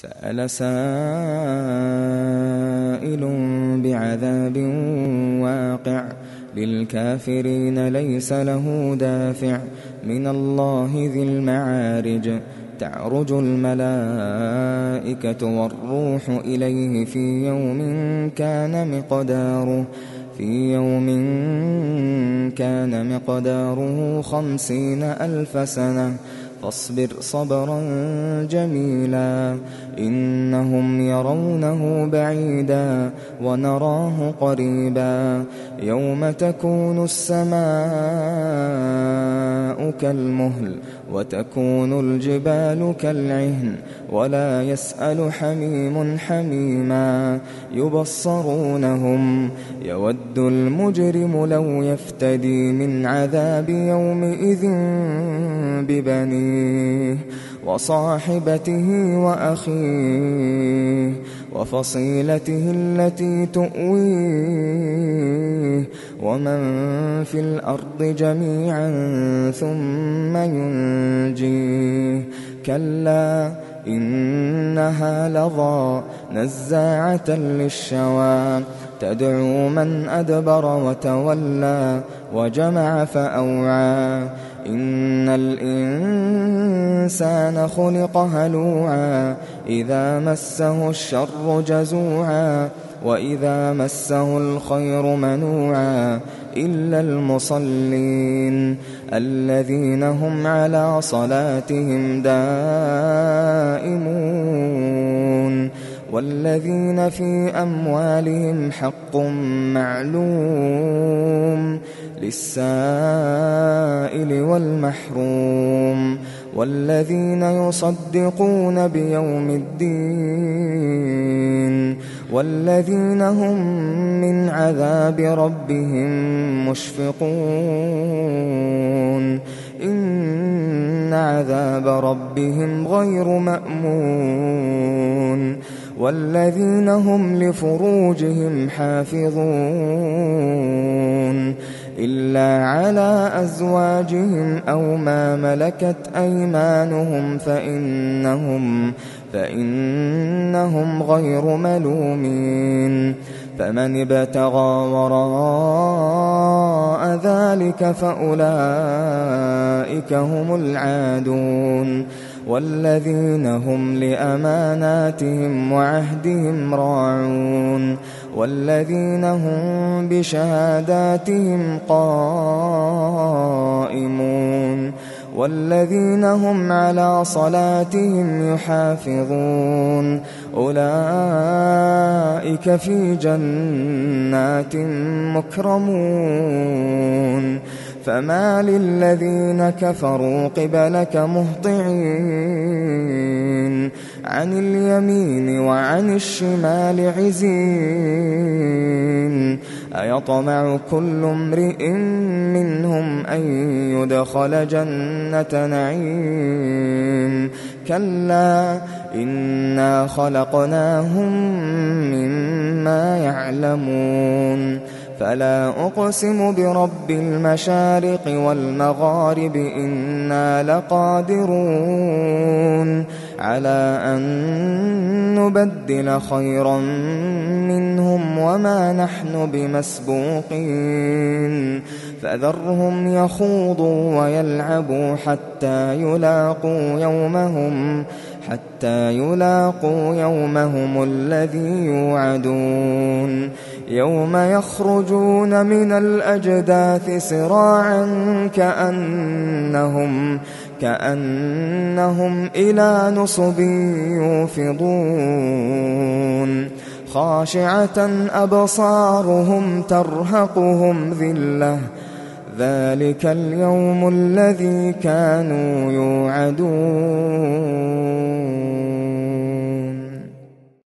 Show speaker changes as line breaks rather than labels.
سأل سائل بعذاب واقع للكافرين ليس له دافع من الله ذي المعارج تعرج الملائكة والروح إليه في يوم كان مقداره 50,000 سنة فاصبر صبرا جميلا إنهم يرونه بعيدا ونراه قريبا يوم تكون السماء كالمهل وتكون الجبال كالعهن ولا يسأل حميم حميما يبصرونهم يود المجرم لو يفتدي من عذاب يومئذ ببنيه وصاحبته وأخيه وفصيلته التي تؤويه ومن في الأرض جميعا ثم ينجيه كلا إنها لظى نزاعة للشوى تدعو من أدبر وتولى وجمع فأوعى إن الإنسان خلق هلوعا إذا مسه الشر جزوعا وإذا مسه الخير منوعا إلا المصلين الذين هم على صلاتهم دائمون والذين في أموالهم حق معلوم للسائل والمحروم والذين يصدقون بيوم الدين والذين هم من عذاب ربهم مشفقون إن عذاب ربهم غير مأمون والذين هم لفروجهم حافظون إلا على أزواجهم أو ما ملكت أيمانهم فإنهم غير ملومين فمن ابتغى وراء ذلك فأولئك هم العادون والذين هم لأماناتهم وعهدهم راعون والذين هم بشهاداتهم قائمون والذين هم على صلاتهم يحافظون أولئك في جنات مكرمون فما للذين كفروا قبلك مهطعين عن اليمين وعن الشمال عزين أيطمع كل امرئ منهم أن يدخل جنة نعيم كلا إنا خلقناهم مما يعلمون فلا أقسم برب المشارق والمغارب إنا لقادرون على أن نبدل خيرا منهم وما نحن بمسبوقين فذرهم يخوضوا ويلعبوا حتى يلاقوا يومهم الذي يوعدون يوم يخرجون من الأجداث سراعا كأنهم إلى نصب يوفضون خاشعة أبصارهم ترهقهم ذلة ذلك اليوم الذي كانوا يوعدون